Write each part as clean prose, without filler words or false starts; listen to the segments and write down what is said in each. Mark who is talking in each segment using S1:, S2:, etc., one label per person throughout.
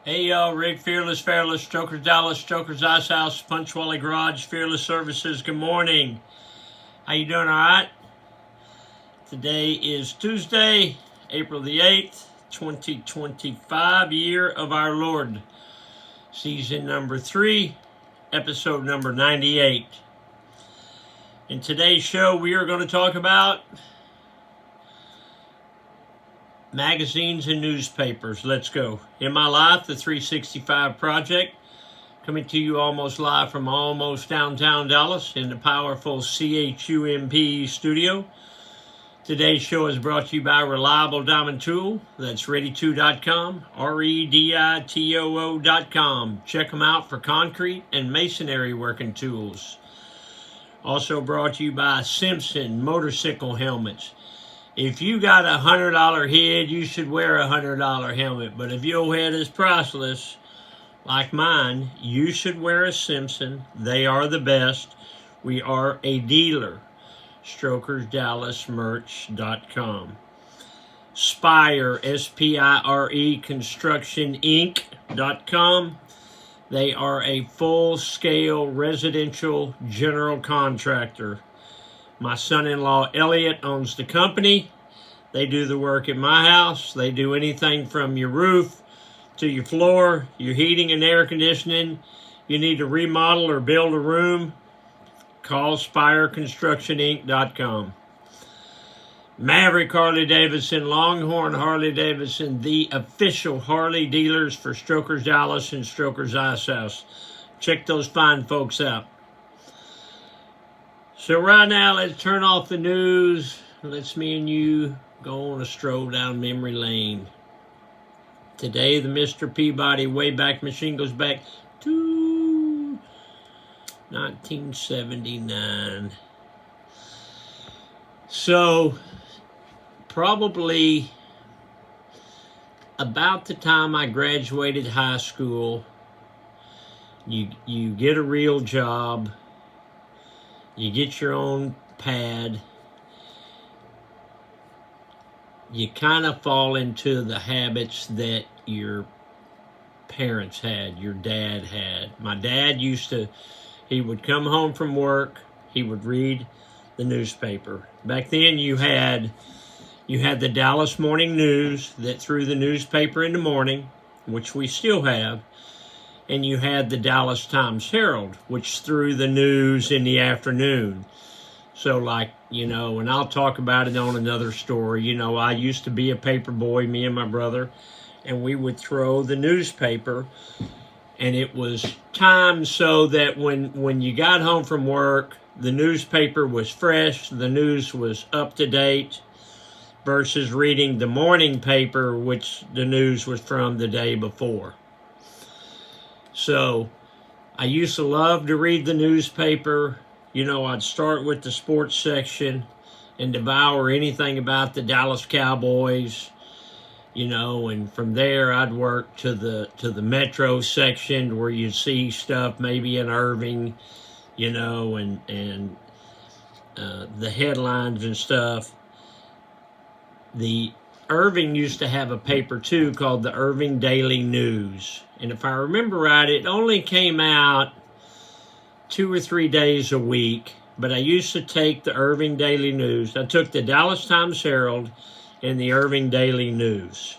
S1: Hey y'all, Rick Fearless, Fearless, Strokers Dallas, Strokers Ice House, Punch Wally Garage, Fearless Services. Good morning. How you doing? All right? Today is Tuesday, April the 8th, 2025, year of our Lord. Season number 3, episode number 98. In today's show, we are going to talk about magazines and newspapers. Let's go. In My Life, the 365 Project, coming to you almost live from almost downtown Dallas in the powerful CHUMP studio. Today's show is brought to you by Reliable Diamond Tool. That's ready2.com, REDITOO.com. Check them out for concrete and masonry working tools. Also brought to you by Simpson Motorcycle Helmets. If you got a $100 head, you should wear a $100 helmet. But if your head is priceless, like mine, you should wear a Simpson. They are the best. We are a dealer. StrokersDallasMerch.com. Spire, S-P-I-R-E, ConstructionInc.com. They are a full-scale residential general contractor. My son-in-law, Elliot, owns the company. They do the work at my house. They do anything from your roof to your floor, your heating and air conditioning. You need to remodel or build a room, call SpireConstructionInc.com. Maverick Harley Davidson, Longhorn Harley Davidson, the official Harley dealers for Strokers Dallas and Strokers Ice House. Check those fine folks out. So right now, let's turn off the news. Let's me and you go on a stroll down memory lane. Today, the Mr. Peabody Wayback Machine goes back to 1979. So, probably about the time I graduated high school, you get a real job. You get your own pad. You kind of fall into the habits that your parents had, your dad had. My dad he would come home from work, he would read the newspaper. Back then you had the Dallas Morning News that threw the newspaper in the morning, which we still have. And you had the Dallas Times Herald, which threw the news in the afternoon. So and I'll talk about it on another story. I used to be a paper boy, me and my brother, and we would throw the newspaper, and it was timed so that when you got home from work, the newspaper was fresh, the news was up to date, versus reading the morning paper, which the news was from the day before. So I used to love to read the newspaper. I'd start with the sports section and devour anything about the Dallas Cowboys, and from there I'd work to the Metro section where you'd see stuff maybe in Irving, and the headlines and stuff. The Irving used to have a paper too called the Irving Daily News. And if I remember right, it only came out 2 or 3 days a week. But I used to take the Irving Daily News. I took the Dallas Times Herald and the Irving Daily News.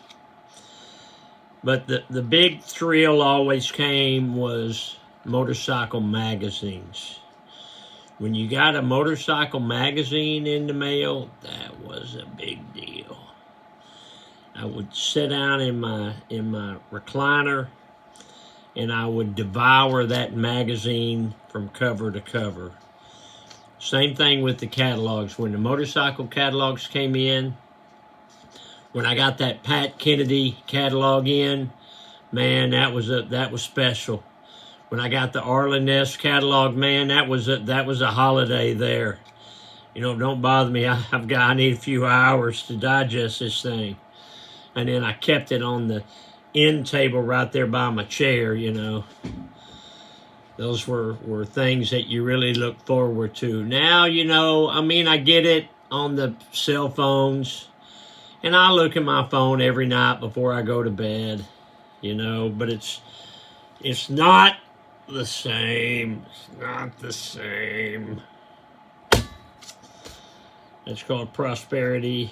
S1: But the big thrill always came was motorcycle magazines. When you got a motorcycle magazine in the mail, that was a big deal. I would sit down in my recliner, and I would devour that magazine from cover to cover. Same thing with the catalogs. When the motorcycle catalogs came in, when I got that Pat Kennedy catalog in, man, that was special. When I got the Arlen Ness catalog, man, that was a holiday there. Don't bother me. I need a few hours to digest this thing. And then I kept it on the end table right there by my chair, Those were things that you really look forward to. Now, I get it on the cell phones, and I look at my phone every night before I go to bed. you know, but it's not the same. It's not the same. It's called Prosperity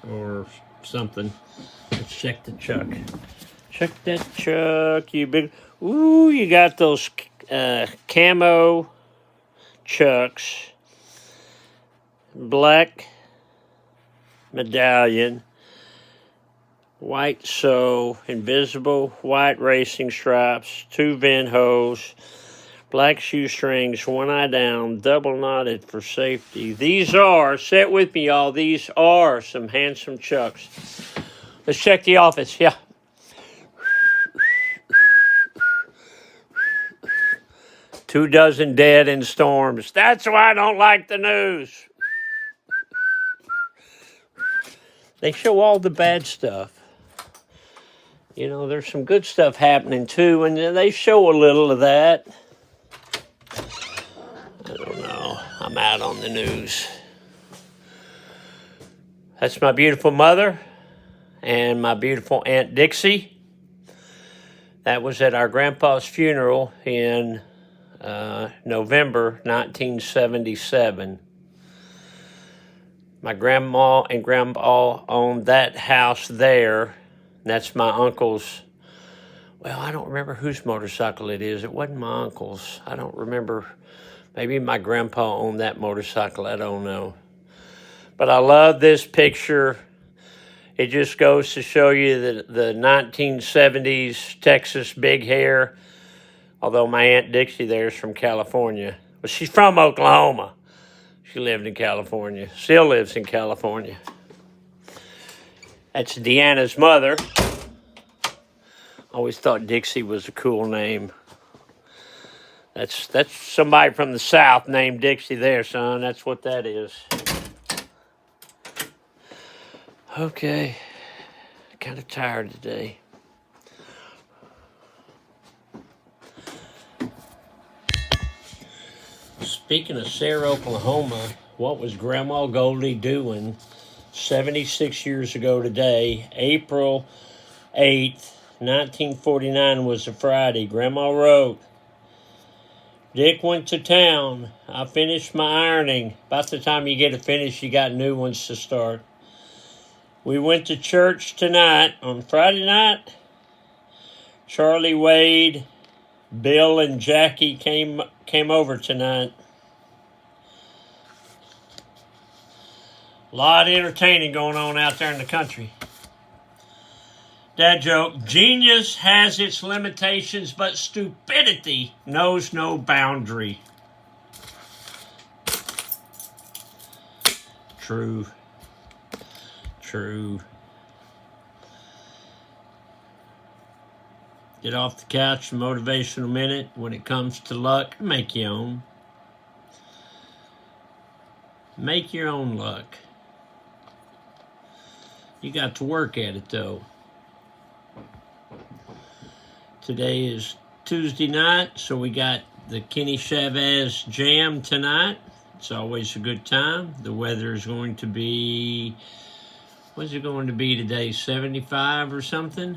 S1: or something. Let's check the chuck. Check that chuck, you big. Ooh, you got those camo chucks. Black medallion. White sole, invisible white racing stripes, 2 vent hose, black shoestrings, 1 eye down, double knotted for safety. These are, sit with me y'all, these are some handsome chucks. Let's check the office, yeah. 24 dead in storms. That's why I don't like the news. They show all the bad stuff. You know, there's some good stuff happening too, and they show a little of that. I don't know. I'm out on the news. That's my beautiful mother and my beautiful Aunt Dixie. That was at our grandpa's funeral in November 1977. My grandma and grandpa owned that house there. That's my uncle's. Well, I don't remember whose motorcycle it is. It wasn't my uncle's. I don't remember. Maybe my grandpa owned that motorcycle. I don't know. But I love this picture. It just goes to show you the 1970s Texas big hair. Although my Aunt Dixie there is from California. But she's from Oklahoma. She lived in California. Still lives in California. That's Deanna's mother. Always thought Dixie was a cool name. That's somebody from the South named Dixie there, son. That's what that is. Okay. Kind of tired today. Speaking of Sarah, Oklahoma, what was Grandma Goldie doing 76 years ago today? April 8th, 1949 was a Friday. Grandma wrote, Dick went to town. I finished my ironing. About the time you get it finished, you got new ones to start. We went to church tonight. On Friday night, Charlie, Wade, Bill, and Jackie came over tonight. A lot of entertaining going on out there in the country. Dad joke, genius has its limitations, but stupidity knows no boundary. True. True. Get off the couch, motivational minute. When it comes to luck, make your own. Make your own luck. You got to work at it, though. Today is Tuesday night, so we got the Kenny Chavez Jam tonight. It's always a good time. The weather is going to be, what's it going to be today, 75 or something?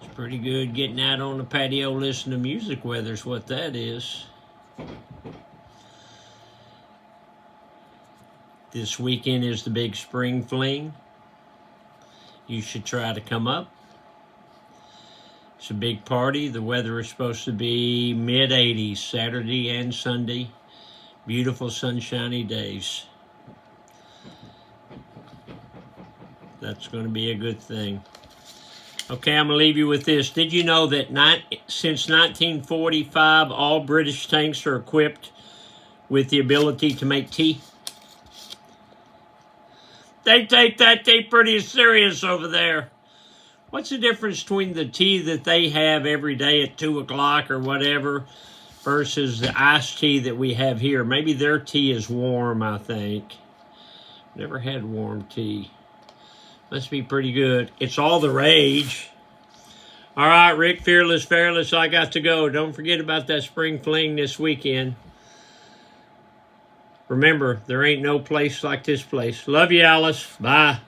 S1: It's pretty good getting out on the patio listening to music. Weather's what that is. This weekend is the big spring fling. You should try to come up. It's a big party. The weather is supposed to be mid-80s Saturday and Sunday. Beautiful sunshiny days. That's going to be a good thing. Okay, I'm going to leave you with this. Did you know that since 1945, all British tanks are equipped with the ability to make tea? They take that tea pretty serious over there. What's the difference between the tea that they have every day at 2 o'clock or whatever versus the iced tea that we have here? Maybe their tea is warm, I think. Never had warm tea. Must be pretty good. It's all the rage. All right, Rick, Fearless, I got to go. Don't forget about that spring fling this weekend. Remember, there ain't no place like this place. Love you, Alice. Bye.